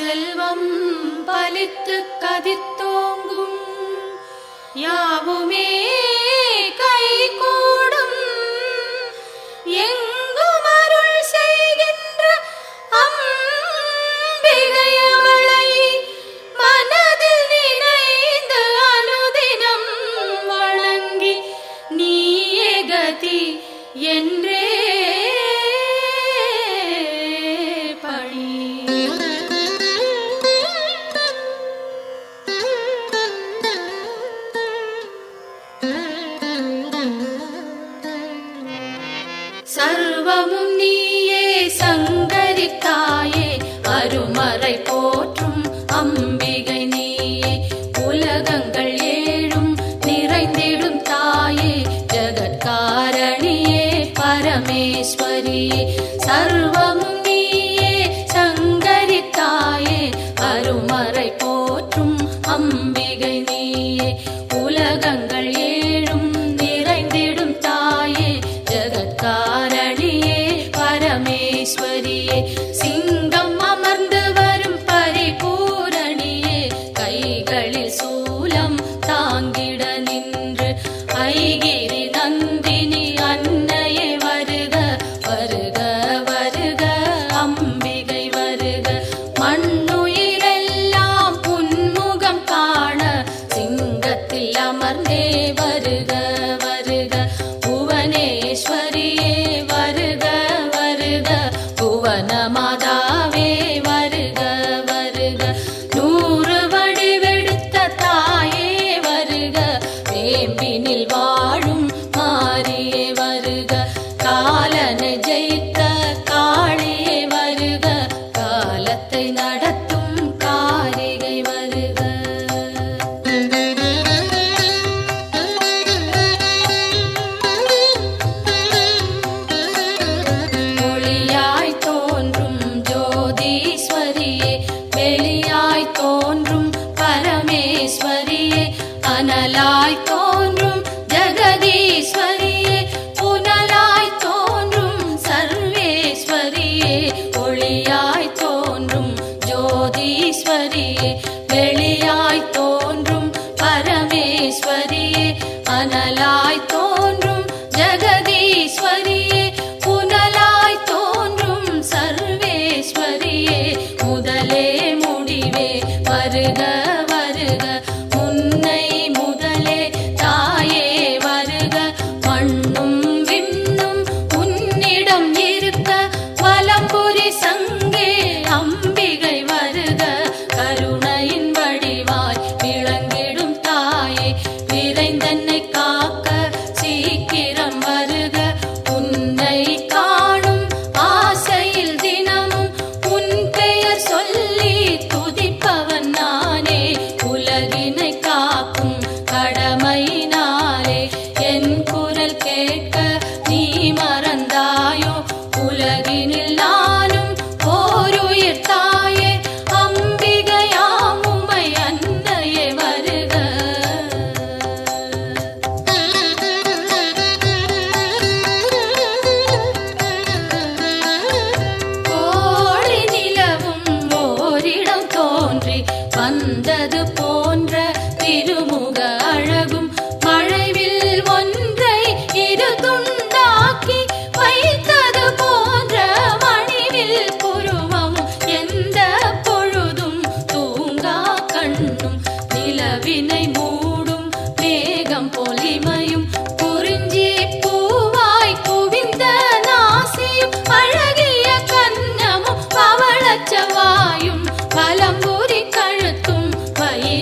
செல்வம் பலித்து கதித்தோங்கும் யாவுமே கைகூடும் எங்கும் அருள் செய்கின்ற அம்பிகையவளை மனதில் நினைந்து அனுதினம் வணங்கி நீயே கதி என்றே சர்வமும் நீயே சங்கரி தாயே அருமறை போற்றும் அம்பிகை நீயே உலகங்கள் ஏழும் நிறைந்திடும் தாயே ஜகத்காரணியே பரமேஸ்வரியே சர்வமும் நீயே சங்கரி தாயே அருமறை போற்றும் அம்பிகை நீயே உலகங்கள் ஏழும் நிறைந்திடும் தாயே ஜகத்காரணியே பரமேஸ்வரியே சிங்கம் அமர்ந்து வரும் பரிபூரணியே கைகளில் சூலம் தாங்கிட நின்று ஐகிரி நந்தினி அன்னையே வருக வருக வருக அம்பிகை வருக மண்ணுயிரெல்லாம் புன்முகம் காண சிங்கத்தில் அமர்ந்தே வருக வருக புவனேஸ்வரியே வருக வருக புவனமாதாவே வருக வருக நூறு வடிவெடுத்த தாயே வருக வேம்பினில் வாழும் மாரியே வருக காலனை ஜெயித்த காளியே வருக காலத்தை நடத்தும் காரிகை வருக ஒளியாய் தோன்றும் ஜோதீஸ்வரியே வெளியாய் தோன்றும் பரமேஸ்வரியே அனலாய் தோன்றும் ஜெகதீஸ்வரியே புனலாய் தோன்றும் சர்வேஸ்வரியே ஒளியாய் தோன்றும் ஜோதீஸ்வரியே வெளியாய் தோன்றும் பரமேஸ்வரியே அனலாய் தோன்றும் ஜெகதீஸ்வரியே புனலாய் தோன்றும் சர்வேஸ்வரியே முதலே முடிவே வருக வருக முன்னை முதலே தாயே வருக மண்ணும் விண்ணும் உன்னிடம் இருக்க வலம்புரி சங்கே அம்பிகை வருக கருணையின் வடிவாய் விளங்கிடும் தாயே விரைந்தன்னை காக்க சீக்கிரம் வருக உன்னை காணும் ஆசையில் தினமும் உன் பெயர் சொல்லி துதிப்பவன் நானே உலகினை காக்கும் கடமையினாலே என் குரல் கேட்க நீ மறந்தாயோ உலகினில் நானும் ஓருயிர் தாயே அம்பிகையாம் உமை அன்னையே வருக கோடி நிலவும் ஓரிடம் தோன்றி வந்தது போன்ற திருமுக அழகும் மழைவில் ஒன்றை இரு துண்டாக்கி வைத்தது போன்ற மணிவில் புருவம் எந்த பொழுதும் தூங்கா கண்ணும் நிலவினை மூடும் மேகம் பொலிமையும் குறிஞ்சி பூவாய் குவிந்த நாசியும் அழகிய கன்னமும் பவளச்சவாயும் பலம்புரி கழுத்தும் வயிறு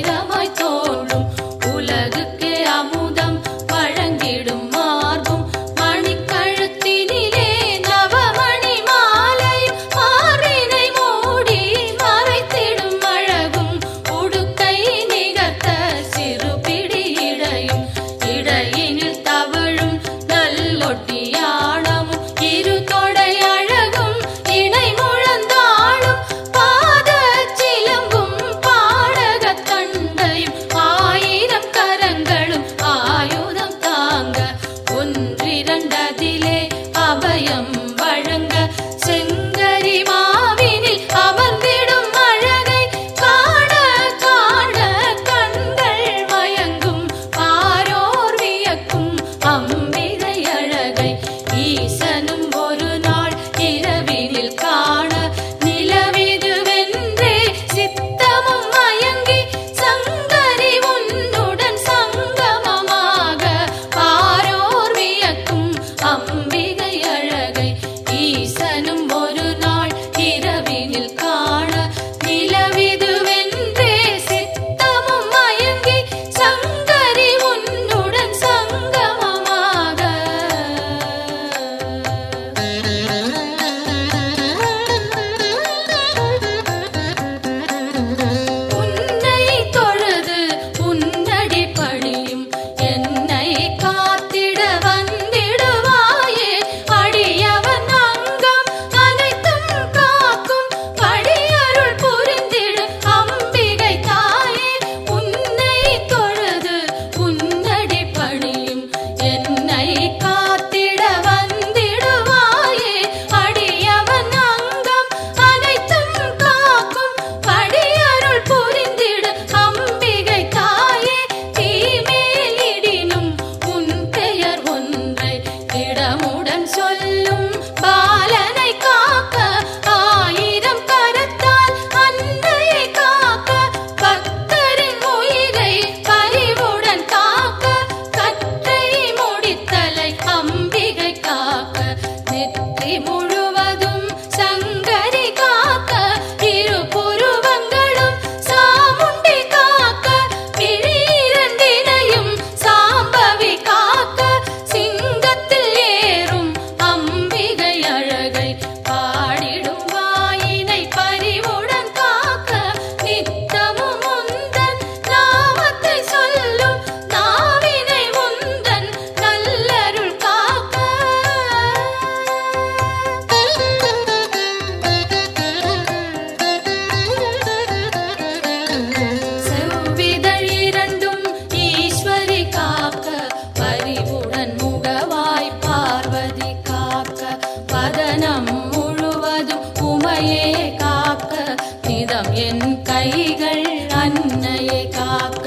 இதம் என் கைகள் அன்னையை காக்க,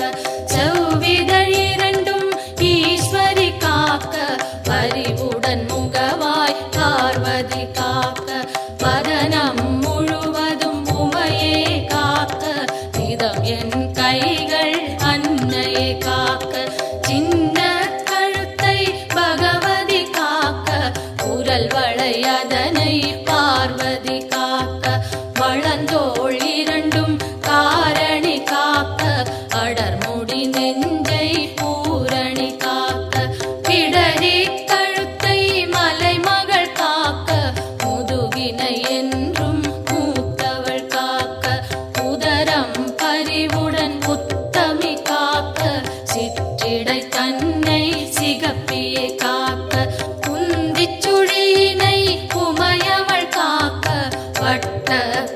செவ்விதழ் இரண்டும் ஈஸ்வரி காக்க, பரிவுடன் முகவாய் பார்வதி காக்க, வதனம் முழுவதும் உமையே காக்க, இதம் என் கைகள் அன்னையை காக்க, சின்ன கழுத்தை பகவதி காக்க, குரல் வளை அதனை பார்வதி காக்க, வளந்தோள் இரண்டும் காரணி காக்க, அடர்முடி நெஞ்சை பூரணி காக்க, பிடரி கழுத்தை மலைமகள் காக்க, முதுகினை என்றும் மூத்தவள் காக்க, உதரம் பரிவுடன் உத்தமி காக்க, சிற்றிடை தன்னை சிகப்பியை காக்க, குந்திச் சுழியினை உமையவள் காக்க, வட்ட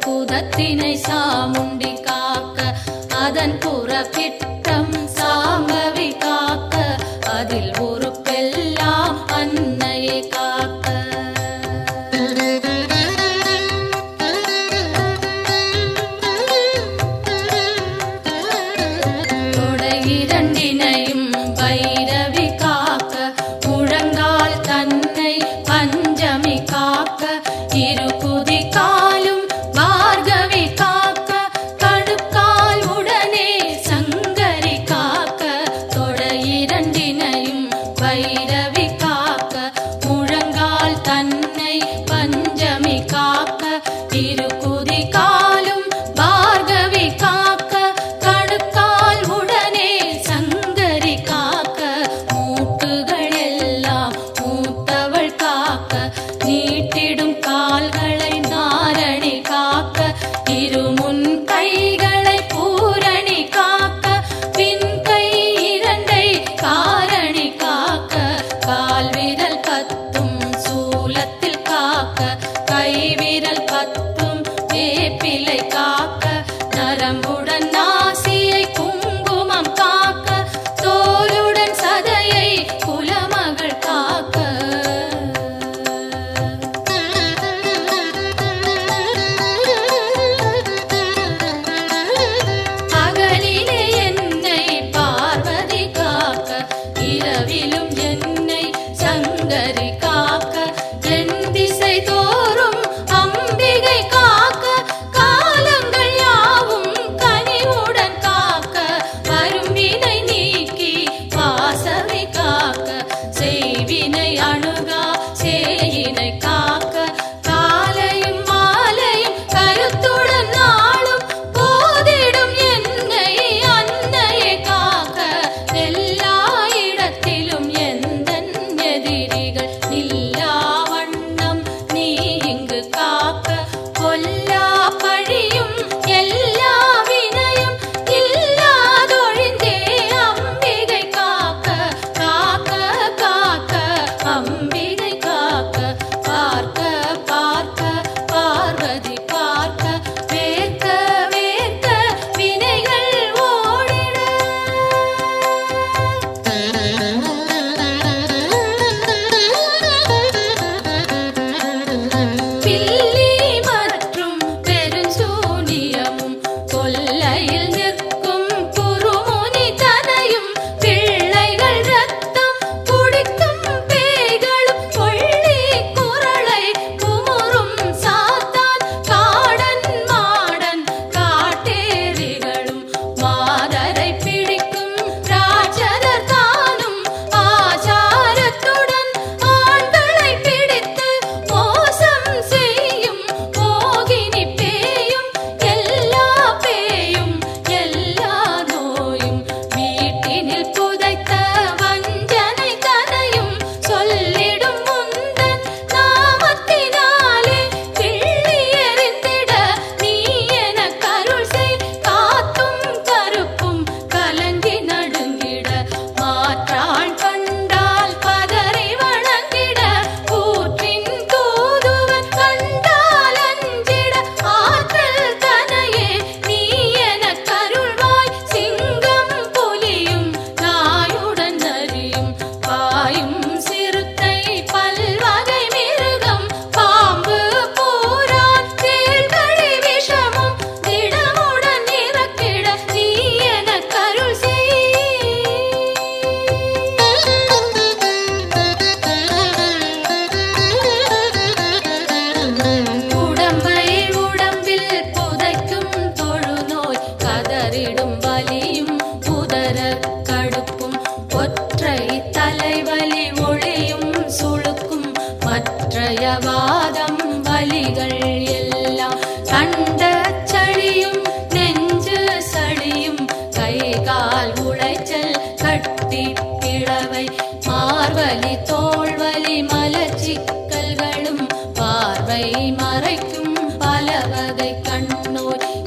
குதத்தினை சாமுண்டி காக்க, அதன் புறப்பிட்டம் சாம்பவி காக்க, அதில் ஒரு பெல்லாம் அன்னையை காக்க. தொடை இரண்டினையும் பைரவி காக்க, முழங்கால் தன்னை பஞ்சமி காக்க, இரு குதி காலும் பார்கவி காக்க, கணுக்கால் உடனே சங்கரி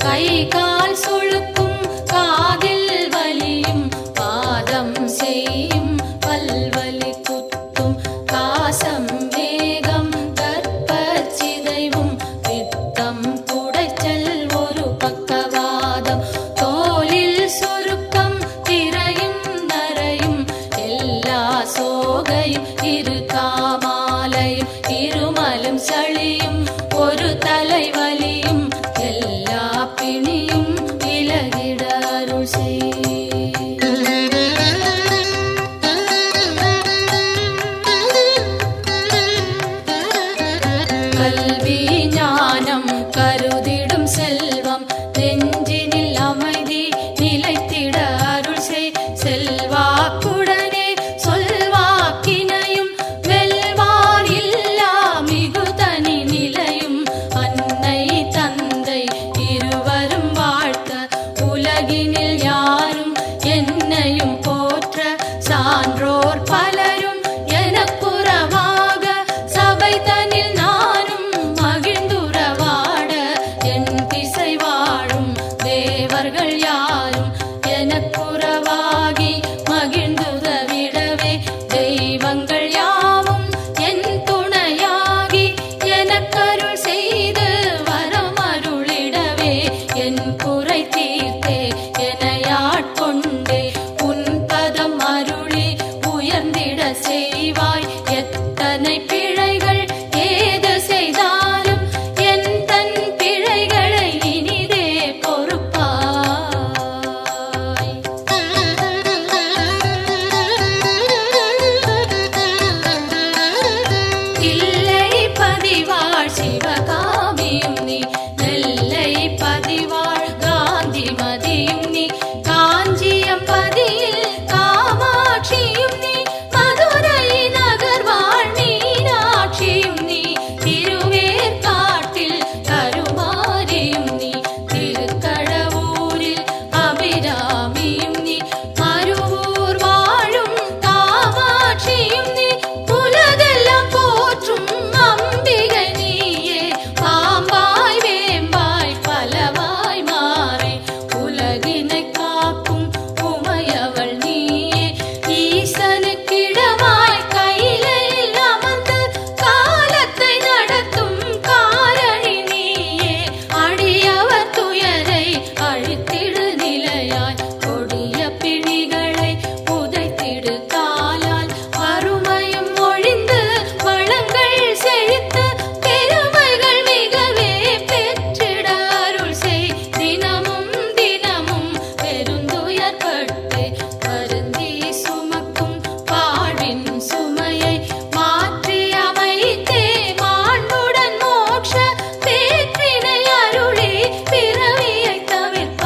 கை கால் சுளுக்கும் காதில் வலியும் பாதம் செய்யும் பல்வலி குத்தும் காசம் வேகம் கற்பச்சிதைவும் பித்தம் குடைச்சல் ஒரு பக்கவாதம் தோலில் சுருக்கம் திரையும் நரையும் எல்லா சோகையும் இரு காமாலையும் இருமலும் சளியும் ஒரு தலைவலியும் எல்லா பிணியும் விலகிட அருள் செய். கல்வி ஞானம் கருதிடும் செல்வம் நெஞ்சினில் அமைதி நிலைத்திட அருள் செய். செல்வாக்குடனே சொல்வாக்கினையும் வெல்வார் இல்லா மிகுதனி நிலையும் அன்னை தந்தை இருவரும் வாழ்த்த உலகினில் யாரும் என்னையும் போற்ற சான்றோர் பலரும் எனக்குறவாக சபை தனில் நானும் மகிழ்ந்துறவாட என் திசை வாழும் தேவர்கள் யாரும் எனக்குறவாகி மகிழ்ந்துதவிடவே தெய்வங்கள் யாவும் என் துணையாகி எனக்கருள் செய்து வரம் அருளிடவே என் குறை தீர்த்தே எனையாட்கொண்டே உன் பதம் அருளி உயர்ந்திட செய்வாய். எத்தனை பிழைகள் ஏது செய்தாலும் என் தன் பிழைகளை இனிதே பொறுப்பாய். தில்லை பதிவாழ் சிவகாமியும் நீ நெல்லை பதிவாழ் காந்திமதியும் நீ காஞ்சியம் பதியில் காமாட்சியும் நீ மதுரை நகர்வாழ் மீனாட்சியும் நீ திருவேற்காட்டில் கருமாரியும் நீ திருக்கடவூரில் அபிராமியும் நீ மருவூர் வாழும் காமாட்சியும் நீ உலகெல்லாம் போற்றும் அம்பிகை நீயே பாம்பாய் வேம்பாய் பலவாய் மாறி உலகினை காக்கும் உமையவள் நீயே ஈசனுக்கிடமாய் கையிலையில் அமர்ந்து காலத்தை நடத்தும் காரணி நீயே அடியவர் துயரை அழித்திடு நிலையாய் கொடிய பிணிகளை உதைத்திடு காலால் வறுமையும் ஒழிந்து வளங்கள் செழித்து பெருமைகள் மிகவே பெற்றிட அருள் செய். தினமும் தினமும் பெருந்துயர்பட்டு வருந்தி சுமக்கும் வாழ்வின் சுமையை மாற்றி அமைத்தே மாண்புடன் மோட்ச பேற்றினை அருளி பிறவியை தவிர்ப்பாய்.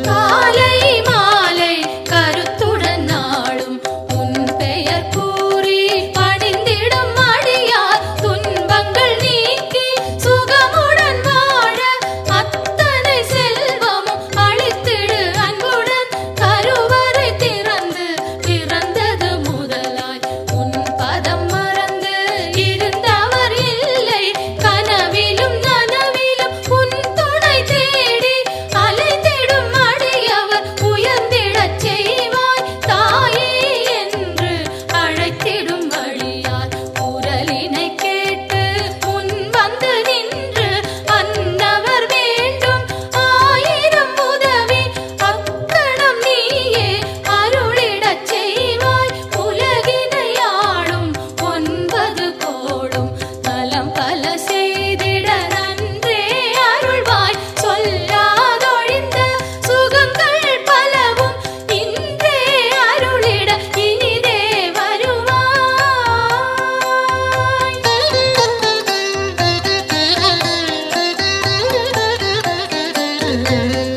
காலை மாலை கருத்துடன் நாளும் உன் பெயர் கூறி பணிந்திடும் அடியார் துன்பங்கள் நீக்கி சுகமுடன் வாழ அத்தனை செல்வமும் அளித்திடு அன்புடன் கருவறை திறந்து பிறந்தது முதலாய் உன் பதம் மறந்து இருந்தவர் இல்லை கனவிலும் நனவிலும் உன் துணை தேடி அலைந்திடும் அடியவர் உயர்ந்திடச் செய்வாய் தாயே என்று அழைத்திடும் வழியால் குரலினை கேட்டு முன் வந்து நின்று அன்னவர் வேண்டும் ஆயிரம் உதவி அக்கணம் நீயே அருளிடச் செய்வாய். உலகினை ஆளும் 9 கோடும் நலம் பல செய்திட நன்றே அருள்வாய். சொல்லாதொழிந்த சுகங்கள் பலவும் இன்றே அருளிட இனிதே வருவாய்.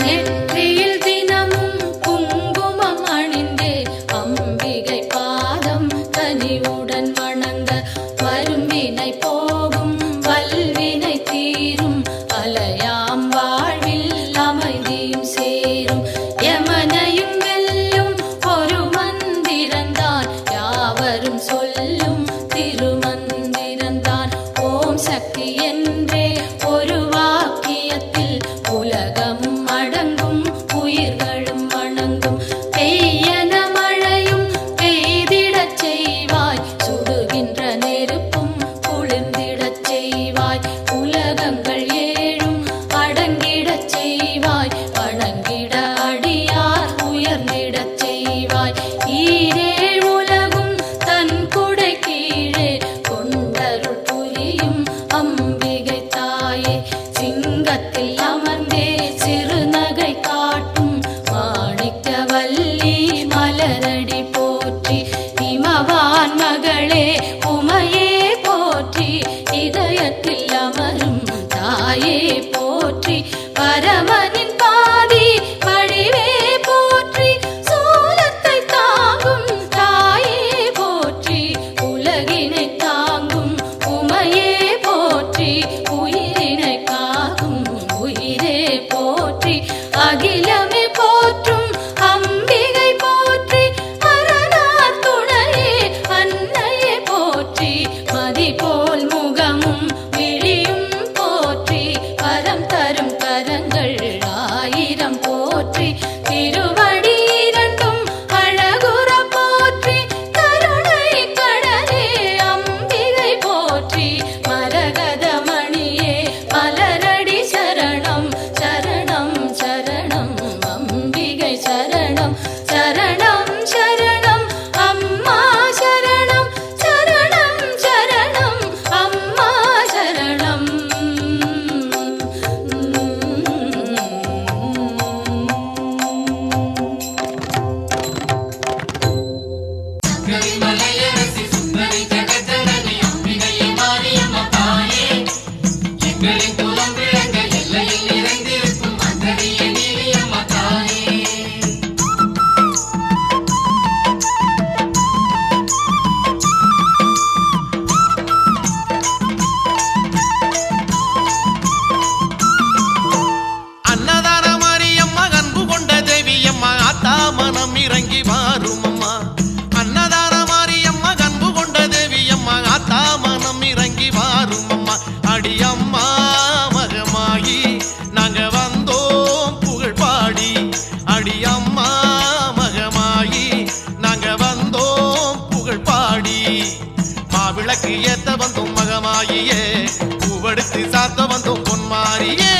நெற்றியில் தினமும் குங்குமம் அணிந்தே அம்பிகை பாதம் கனிவுடன் வணங்க வரும்பினை போகும் வல்வினை தீரும் அலையாம் வாழ்வில் அமைதியும் சேரும். யமனையும் வெல்லும் ஒரு மந்திரந்தான் யாவரும் சொல் சொல்லும் திருமந்திரந்தான் ஓம் சக்தி என்றே ஒரு வாக்கியத்தில் உலகமும் அடங்கும் உயிர்களும் வணங்கும். பெய்யன மழையும் பெய்திடச் செய்வாய், சுடுகின்ற நெருப்பும் குளிர்ந்திடச் செய்வாய், உலகங்கள் ஏழும் அடங்கிடச் செய்வாய், வணங்கிட அடியார் உயர்ந்திடச் செய்வாய். ஈரேழ் உலகும் தன் குடை கீழே கொண்டருள் புரியும் அம்பிகை தாயே, சிங்கத்தில் அமர்ந்தே சிறுநகை காட்டும் மாணிக்கவல்லி மலரடி போற்றி. இமவான் மகளே உமையே போற்றி, இதயத்தில் அமரும் தாயே போற்றி. பரமனின் பாதி வடிவே போற்றி, சூலத்தை தாங்கும் தாயே போற்றி, உலகினை தாங்கும் உமையே போற்றி, உயிரினை காக்கும் உயிரே போற்றி. அகிலமே போற்றும் அம்பிகை போற்றி, அரணார் துணையே அன்னையே போற்றி. மதி போல் முகமும் விழியும் போற்றி, வரம் தரும் கரங்கள் ஆயிரம் போற்றி. திருவடி இரண்டும் அழகுற போற்றி, கருணை கடலே அம்பிகை போற்றி. மரகத மணியே மலரடி சரணம் சரணம் சரணம் அம்பிகை சரணம் சரணம் சரணம் அம்மா சரணம் சரணம் சரணம் அம்மா சரணம். மலையரசி சுந்தரி ஜெகஜனனி அம்பிகையே மாரியம்மா தாயே, எங்களின் குலம் விளங்க எல்லையில் நிறைந்திருக்கும் அந்தரியே நீலியம்மா தாயே. அன்னதான மாரியம்மா அன்பு கொண்ட தேவியம்மா ஆத்தா மனம் இறங்கி வாரும் அம்மா. அன்னதான மாரியம்மா அன்பு கொண்ட தேவியம்மா ஆத்தா மனம் இறங்கி வாரும் அம்மா. அடியம்மா மகமாயி நாங்க வந்தோம் புகழ் பாடி, அடியம்மா மகமாயி நாங்க வந்தோம் புகழ் பாடி. மாவிளக்கு ஏத்த வந்தோம் மகமாயியே, பூவெடுத்து சாத்த வந்தோம் பொன்மாரியே.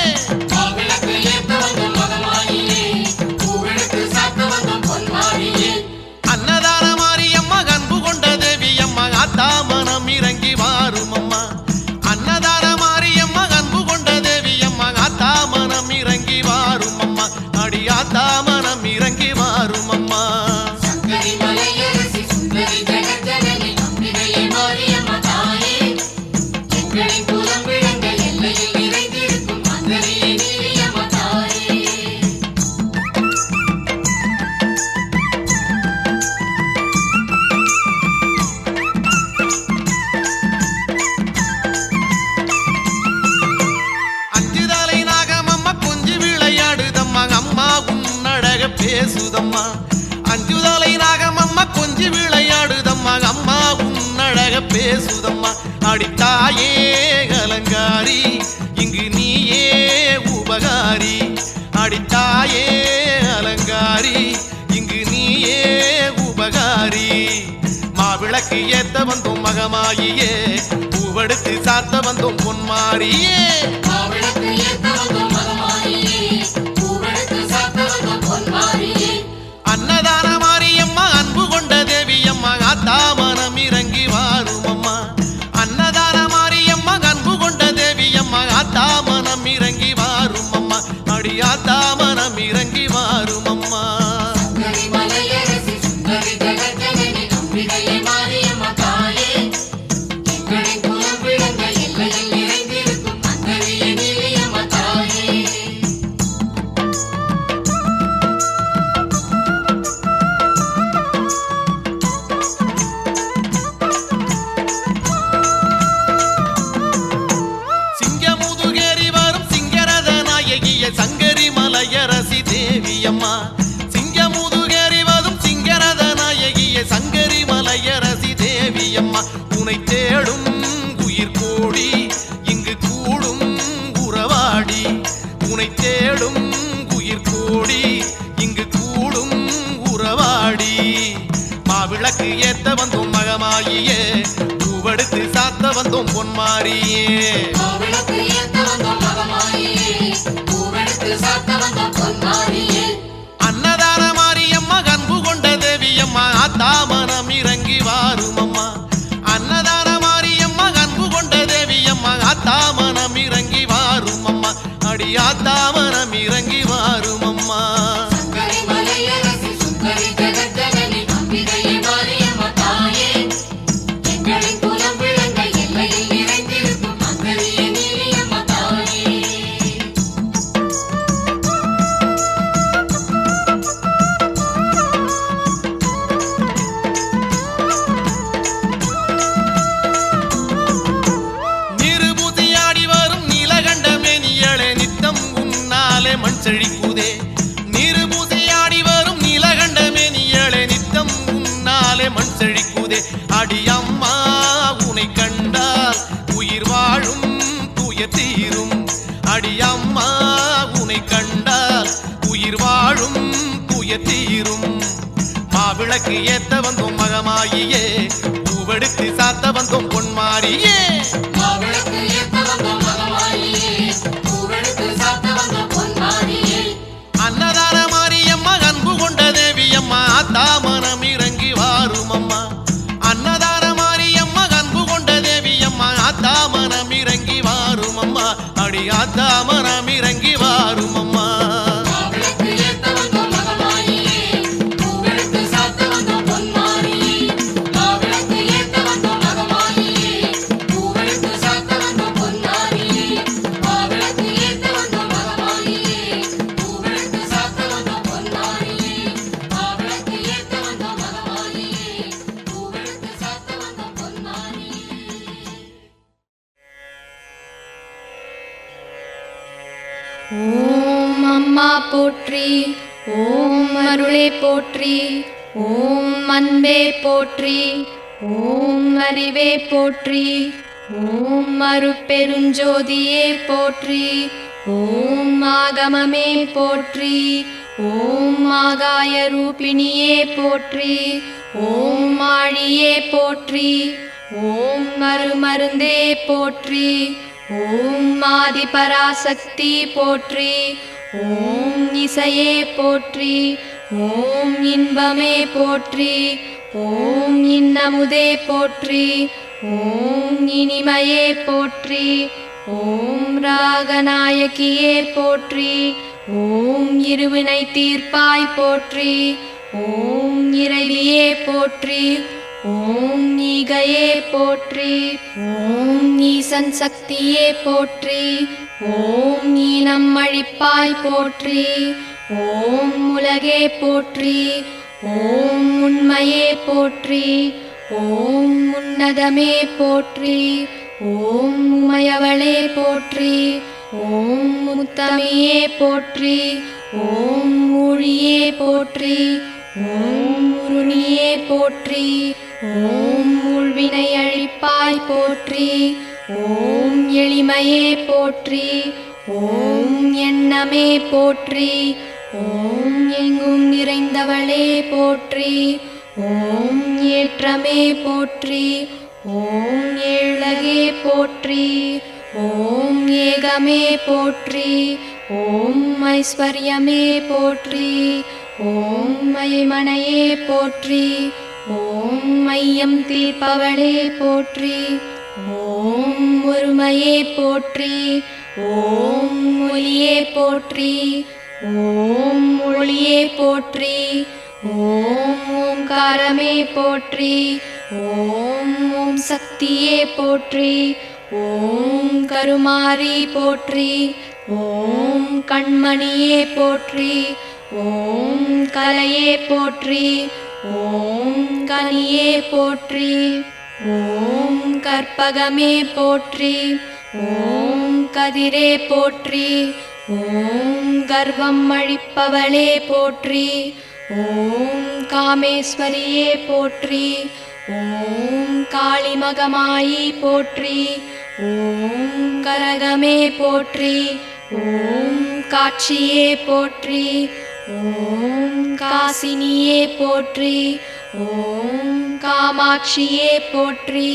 மாவிளக்கு ஏத்த வந்தோம் மகமாயியே, பூவெடுத்து சாத்த வந்தோம் பொன்மாரியே. அன்னதான மாரியம்மா அன்பு கொண்ட தேவியம்மா ஆத்தா மனம் இறங்கி வாரும் அம்மா. அன்னதான மாரியம்மா அன்பு கொண்ட தேவியம்மா ஆத்தா மனம் இறங்கி வாரும் அம்மா. அடி ஆத்தா மனம் இறங்கி வாரும் அம்மா. சங்கரி மலையரசி சுந்தரி ஜெகஜனனி அம்பிகையே மாரியம்மா தாயே, எங்களின் குலம் விளங்க எல்லையில் நிறைந்திருக்கும் அந்தரியே நீலியம்மா தாயே. அஞ்சுதலை நாகமம்மா கொஞ்சி விளையாடுதம்மா, அம்மா உன்னழக பேசுதம்மா. அஞ்சுதலை நாகமம்மா கொஞ்சி விளையாடுதம்மா, அம்மா உன்னழக பேசுதம்மா. அடித்தாயே கலங்காரி இங்கு நீயே உபகாரி, அடித்தாயே அலங்காரி இங்கு நீயே உபகாரி. மாவிளக்கு ஏத்த வந்தோம் மகமாயியே, பூவெடுத்து சாத்த வந்தோம் பொன்மாரியே. மாவிளக்கு ஏத்த வந்தோம் மகமாயியே, பூவெடுத்து சாத்த வந்தோம் பொன்மாரியே. அன்னதான மாரியம்மா அன்பு கொண்ட தேவியம்மா ஆத்தா மனம் இறங்கி வாரும் அம்மா. அன்னதான மாரியம்மா அன்பு கொண்ட தேவியம்மா ஆத்தா மனம் இறங்கி வாரும் அம்மா. அடி ஆத்தா மனம் இறங்கி வாரும் அம்மா. சங்கரி மலையரசி சுந்தரி ஜெகஜனனி அம்பிகையே மாரியம்மா தாயே, எங்களின் குலம் விளங்க எல்லையில் நிறைந்திருக்கும் அந்தரியே நீலியம்மா தாயே. அம்மா உனை தேடும் உயிர் கோடி இங்கு கூடும் உறவாடி உனை தேடும் உயிர் கோடி இங்கு கூடும் உறவாடி மாவிளக்கு ஏத்த வந்தோம் மகமாயியே பூவெடுத்து சாத்த வந்தோம் பொன்மாரியே மாவிளக்கு ஏத்த வந்தோம் மகமாயியே பூவெடுத்து சாத்த வந்தோம் பொன்மாரியே அன்னதான மாரியம்மா அன்பு கொண்ட தேவியம்மா ஆத்தாமனம் இறங்கி வாரும் அம்மா அன்னதான மாரியம்மா அன்பு கொண்ட தேவியம்மா ஆத்தாமனம் இறங்கி வாரும் அம்மா அடி ஆத்தாமனம் இறங்கி வாரும் அம்மா சுந்தரி மலையரசி சுந்தரி ஜெகஜனனி அம்பிகையே மாரியம்மா தாயே எங்களின் குலம் விளங்க எல்லையில் நிறைந்திருக்கும் அங்கரியே நீலியம்மா தாயே நிருபூதியாடி வரும் நீலகண்ட மேனியளே நித்தம் உன்னாலே மண் செழிக்குதே நிருபூதியாடி வரும் நீலகண்ட மேனியளே நித்தம் உன்னாலே மண் செழிக்குதே அடி அம்மா உனை கண்டால் உயிர் வாழும் துய தீரும் அடி அம்மா உனை கண்டால் உயிர் வாழும் துய தீரும் மாவிளக்கு ஏத்த வந்தோம் மகமாயியே பூவெடுத்து சாத்த வந்தோம் பொன்மாரியே மாவிளக்கு ஏத்த வந்தோம் மகமாயியே பூவெடுத்து சாத்த வந்தோம் பொன்மாரியே அன்னதான மாரியம்மா அன்பு கொண்ட தேவியம்மா ஆத்தாமனம் இறங்கி வாரும் அம்மா அன்னதான மாரியம்மா அன்பு கொண்ட தேவியம்மா ஆத்தாமனம் இறங்கி வாரும் அம்மா அடி ஆத்தாமனம் இறங்கி வாரும் அம்மா மாவிளக்கு ஏத்த வந்தோம் மகமாயியே பூவெடுத்து சாத்த வந்தோம் பொன்மாரியே மாவிளக்கு ஏத்த வந்தோம் மகமாயியே பூவெடுத்து சாத்த வந்தோம் பொன்மாரியே மாவிளக்கு ஏத்த வந்தோம் மகமாயியே பூவெடுத்து சாத்த வந்தோம் பொன்மாரியே மாவிளக்கு ஏத்த வந்தோம் மகமாயியே பூவெடுத்து சாத்த வந்தோம் பொன்மாரியே ஓம் அம்மா போற்றி ஓம் அருளே போற்றி ஓம் அன்பே போற்றி ஓம் அறிவே போற்றி ஓம் அருட்பெருஞ்சோதியே போற்றி ஓம் ஆகமமே போற்றி ஓம் ஆகாய ரூபிணியே போற்றி ஓம் ஆழியே போற்றி ஓம் மருமருந்தே போற்றி ஓம் ஆதி பராசக்தி போற்றி ஓம் இசையே போற்றி ஓம் இன்பமே போற்றி ஓம் இன்னமுதே போற்றி ஓம் இனிமையே போற்றி ஓம் ராகநாயகியே போற்றி ஓம் இருவினை தீர்ப்பாய் போற்றி ஓம் இறைவியே போற்றி ஓம் ஈகையே போற்றி ஓம் ஈசன் சக்தியே போற்றி ஓம் ஈனம் அழிப்பாய் போற்றி ஓம் உலகே போற்றி ஓம் உண்மையே போற்றி ஓம் உன்னதமே போற்றி ஓம் உமையவளே போற்றி ஓம் முத்தமியே போற்றி ஓம் ஊழியே போற்றி ஓம் உருணியே போற்றி ஓம் உள்வினை அழிப்பாய் போற்றி ஓம் எளிமையே போற்றி ஓம் எண்ணமே போற்றி ஓம் எங்கும் நிறைந்தவளே போற்றி ஓம் ஏற்றமே போற்றி ஓம் ஏழகே போற்றி ஓம் ஏகமே போற்றி ஓம் ஐஸ்வர்யமே போற்றி ஓம் மயமனையே போற்றி ஓம் மையம் தீர்ப்பவளே போற்றி ஓம் ஒருமையே போற்றி ஓம் ஒளியே போற்றி ஓம் ஒளியே போற்றி ஓம் ஓம்காரமே போற்றி ஓம் ஓம் சக்தியே போற்றி ஓம் கருமாரி போற்றி ஓம் கண்மணியே போற்றி ஓம் கலையே போற்றி ஓம் கனியே போற்றி ஓம் கற்பகமே போற்றி ஓம் கதிரே போற்றி ஓம் கர்வம் அழிப்பவளே போற்றி ஓம் காமேஸ்வரியே போற்றி ஓம் காளிமகமாயி போற்றி. ஓம் கரகமே போற்றி. ஓம் காட்சியே போற்றி. ஓம் காசினியே போற்றி. ஓம் காமாட்சியே போற்றி.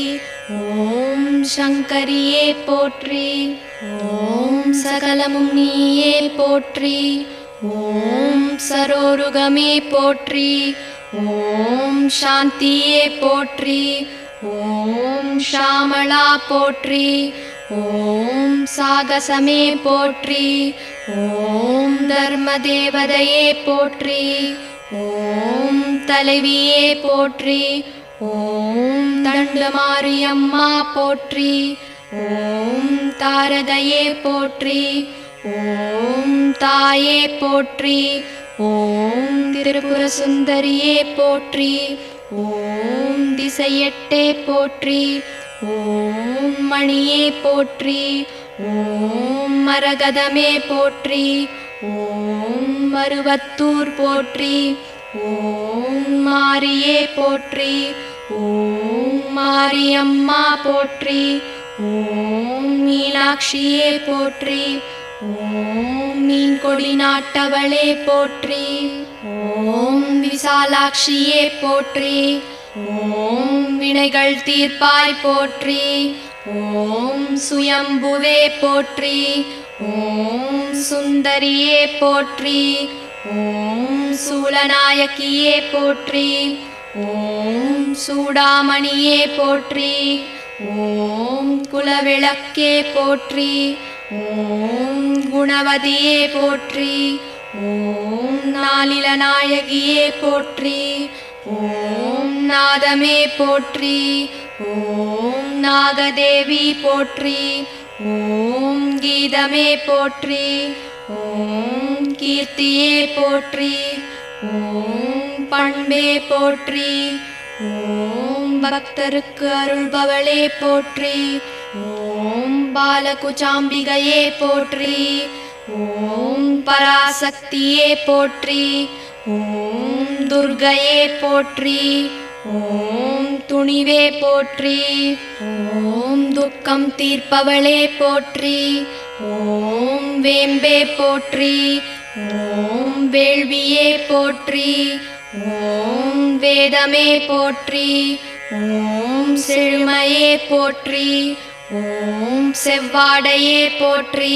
ஓம் சங்கரியே போற்றி. ஓம் சகலமும் நீயே போற்றி. ஓம் சரோருகமே போற்றி. ஓம் சாந்தியே போற்றி. ஓம் ஷாமளா போற்றி. ஓம் சாகசமே போற்றி. ஓம் தர்மதேவதையே போற்றி. ஓம் தலைவியே போற்றி. ஓம் தண்டமாரியம்மா போற்றி. ஓம் தாரகையே போற்றி. ஓம் தாயே போற்றி. ஓம் திரிபுர சுந்தரியே போற்றி. ஓம் திசையெட்டே போற்றி. ஓம் மணியே போற்றி. ஓம் மரகதமே போற்றி. ஓம் மருவத்தூர் போற்றி. ஓம் மாரியே போற்றி. ஓம் மாரியம்மா போற்றி. ஓம் மீனாட்சியே போற்றி. ஓம் மீன்கொடி நாட்டவளே போற்றி. ஓம் விசாலாட்சியே போற்றி. ஓம் வினைகள் தீர்ப்பாய் போற்றி. ஓம் சுயம்புவே போற்றி. ஓம் சுந்தரியே போற்றி. ஓம் சூலநாயகியே போற்றி. ஓம் சூடாமணியே போற்றி. ஓம் குலவிளக்கே போற்றி. ஓம் குணவதியே போற்றி. ஓம் நாளிலநாயகியே போற்றி. ஓம் நாதமே போற்றி. ஓம் நாகதேவி போற்றி. ஓம் கீதமே போற்றி. ஓம் கீர்த்தியே போற்றி. ஓம் பண்பே போற்றி. ஓம் பக்தருக்கு அருள்பவளே போற்றி. ஓம் பாலகுச்சாம்பிகையே போற்றி. ஓம் பராசக்தியே போற்றி. ஓம் துர்க்கையே போற்றி. ஓம் துணிவே போற்றி. ஓம் துக்கம் தீர்ப்பவளே போற்றி. ஓம் வேம்பே போற்றி. ஓம் வேள்வியே போற்றி. ஓம் வேதமே போற்றி. ஓம் செழுமையே போற்றி. ஓம் செவ்வாடையே போற்றி.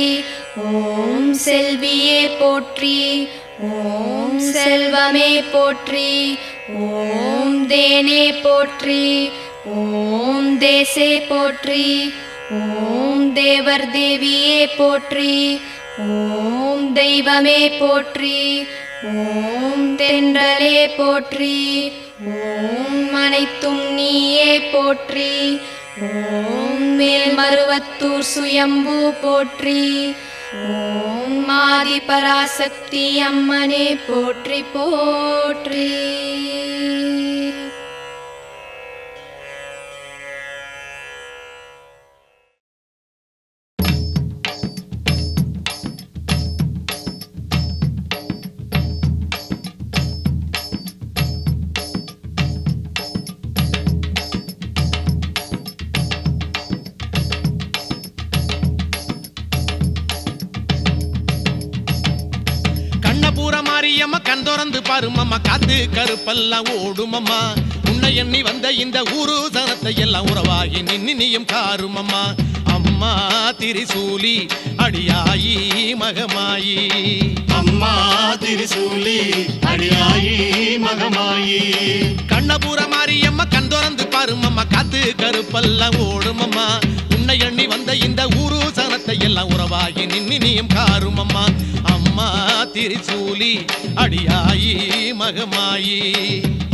ஓம் செல்வியே போற்றி. ஓம் செல்வமே போற்றி. ஓம் தேனே போற்றி. ஓம் தேசே போற்றி. ஓம் தேவர் தேவியே போற்றி. ஓம் தெய்வமே போற்றி. ஓம் தென்றலே போற்றி. ஓம் அனைத்தும் நீயே போற்றி. ஓம் மேல்மருவத்தூர் சுயம்பு போற்றி. ஓம் ஆதி பராசக்தி அம்மனே போற்றி போற்றி. மாரியம்மா கண் திறந்து பாருமம்மா, காத்து கருப்பெல்லாம் ஓடுமம்மா. உன்னை எண்ணி வந்த இந்த ஊரு சனத்தை எல்லாம் உறவாகி நின்னியும் காருமம்மா. அம்மா திரிசூலி அடியாயி மகமாயி. அம்மா திரிசூலி அடியாயி மகமாயி. கண்ணபுர மாரியம்மா கண் திறந்து பாருமம்மா, காத்து கருப்பெல்லாம் ஓடுமம்மா. உன்னை எண்ணி வந்த இந்த ஊரு சனத்தை எல்லாம் உறவாகி நின்னியும் காருமம்மா. அம்மா திரிசூலி அடியாயி மகமாயி.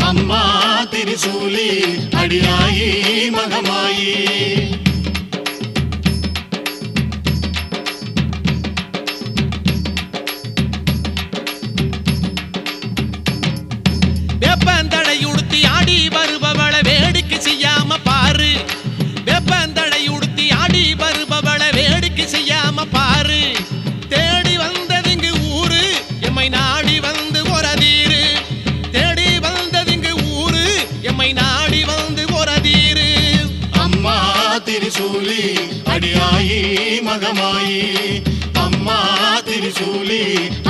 அம்மா திரிசூலி அடியாயி மகமாயி. வேப்பந்தடை உடுத்தி ஆடி வருபவள வேடிக்கை செய்யாம பாரு. வேப்பந்தடை உடுத்தி ஆடி வருபவள வேடிக்கை செய்யாம பாரு. தேடி வந்ததிங்கு ஊரு எம்மை நாடி வந்து ஒரதீரு. தேடி வந்ததிங்கு ஊரு எம்மை நாடி வந்து திரிசூலி அடியாயி மகமாயி அம்மா திரிசூலி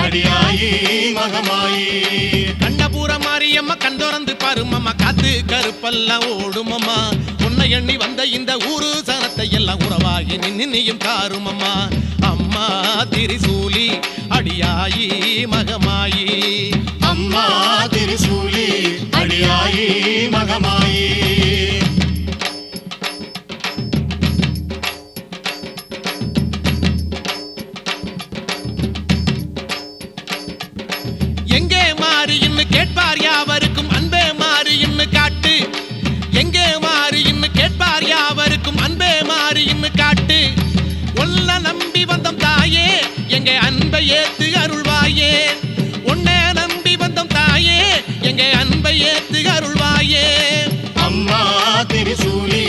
அடியாயி மகமாயி கண்ணபுர மாரியம்மா கண் திறந்து பாருமம்மா காத்து கருப்பெல்லாம் ஓடுமம்மா உன்னை எண்ணி வந்த இந்த ஊரு சனத்தை எல்லாம் உறவாகி நின்னியும் காருமம்மா அம்மா திரிசூலி அடியாயி மகமாயி அம்மா திரிசூலி அடியாயி மகமாயி எங்கே மாறின்னு கேட்பார் யாவருக்கும் அன்பே மாறின்னு காட்டு எங்கே மாறின்னு கேட்பார் யாவருக்கும் அன்பே மாறின்னு காட்டு ஒல்ல நம்பி வந்தோம் தாயே எங்க அன்பை ஏத்து அருள்வாயே உன்னை நம்பி வந்தோம் தாயே எங்க அன்பை ஏத்து அருள்வாயே அம்மா திரிசூலி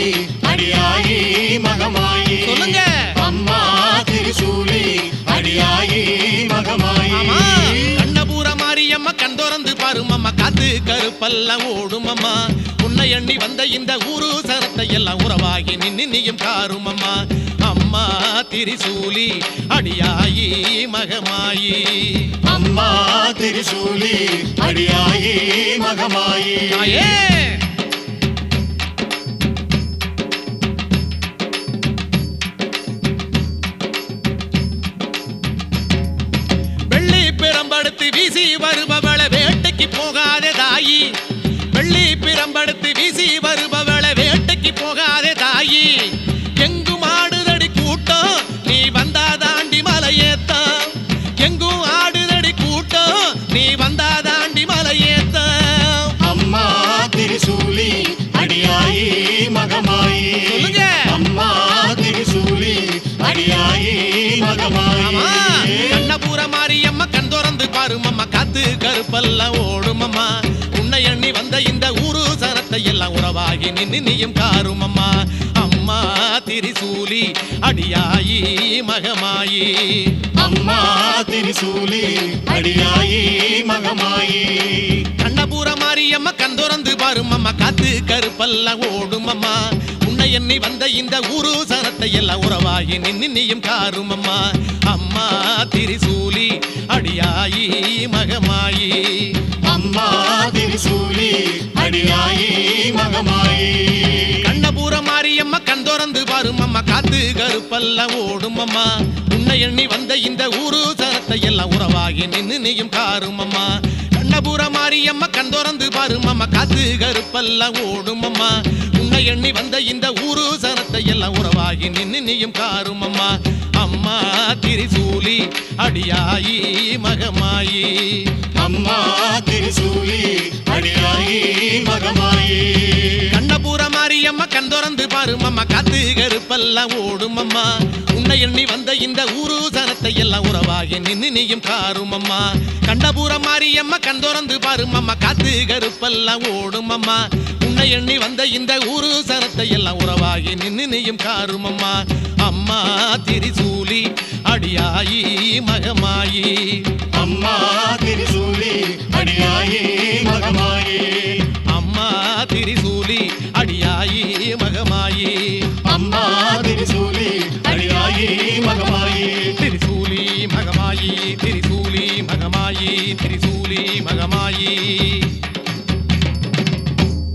அடியாயி மகமாயி சொல்லுங்க அம்மா திரிசூலி அடியாயி மகமாயி ஆமா கண்ணபுர மாரியம்மா கண் திறந்து பாருமம்மா காத்து கருப்பெல்லாம் ஓடுமம்மா உன்னை எண்ணி வந்த இந்த ஊரு சனத்தை எல்லாம் உறவாகி நின்னியும் காருமம்மா அம்மா திரிசூலி அடியாயி மகமாயி அம்மா திரிசூலி அடியாயி மகமாயி தாயே வெள்ளி பிரம்படுத்து வீசி வருபவள வேட்டைக்கு போகாதே தாயி வெள்ளி பிரம்படுத்து வீசி வருபவள வேட்டைக்கு போகாதே தாயி எங்கும் ஆடுதடி கூட்டம் நீ வந்தா தாண்டி மலையேத்தான் எங்கும் ஆடுதடி கூட்டம் நீ வந்தா தாண்டி மலையேத்தான் அம்மா திரிசூலி அடியாயி மகமாயி சொல்லுங்க அம்மா திரிசூலி அடியாயி மகமாயி ஆமா கண்ணபுர மாரியம்மா கண் திறந்து பாருமம்மா காத்து கருப்பெல்லாம் ஓடுமம்மா உன்னை எண்ணி வந்த இந்த ஊரு சனத்தை எல்லாம் உறவாகி நின்னியும் காருமம்மா அம்மா திரிசூலி அடியாயி மகமாயி அம்மா திரிசூலி அடியாயி மகமாயி கண்ணபுர மாரியம்மா கண் திறந்து பாருமம்மா காத்து கருப்பெல்லாம் ஓடுமம்மா உன்னை எண்ணி வந்த இந்த ஊரு சனத்தை எல்லாம் உறவாகி நின்னியும் காருமம்மா அம்மா திரிசூலி அடியாயி மகமாயி அம்மா திரிசூலி அடியாயி மகமாயி கண்ணபுர மாரியம்மா கண் திறந்து பாருமம்மா காத்து கருப்பெல்லாம் ஓடுமம்மா உன்னை எண்ணி வந்த இந்த ஊரு சனத்தை எல்லாம் உறவாகி நின்னியும் காருமம்மா கண்ணபுர மாரியம்மா கண் திறந்து பாருமம்மா காத்து கருப்பெல்லாம் ஓடுமம்மா உன்னை எண்ணி வந்த இந்த ஊரு சனத்தை எல்லாம் உறவாகி நின்னியும் காருமம்மா அம்மா திரிசூலி அடியாயி மகமாயி அம்மா திரிசூலி அடியாயி மகமாயி கண்ணபுர மாரியம்மா கண் திறந்து பாருமம்மா காத்து கருப்பெல்லாம் ஓடுமம்மா உன்னை எண்ணி வந்த இந்த ஊரு சனத்தை எல்லாம் உறவாகி நின்னியும் காருமம்மா கண்ணபுர மாரியம்மா கண் திறந்து பாருமம்மா காத்து கருப்பெல்லாம் ஓடுமம்மா உன்னை எண்ணி வந்த இந்த ஊரு சனத்தை எல்லாம் உறவாகி நின்னியும் காருமம்மா அம்மா திரிசூலி அடியாயி மகமாயி அம்மா திரிசூலி அடியாயி மகமாயி அம்மா திரிசூலி அடியாயி மகமாயி அம்மா திரிசூலி அடியாயி மகமாயி திரிசூலி மகமாயி திரிசூலி மகமாயி திரிசூலி மகமாயி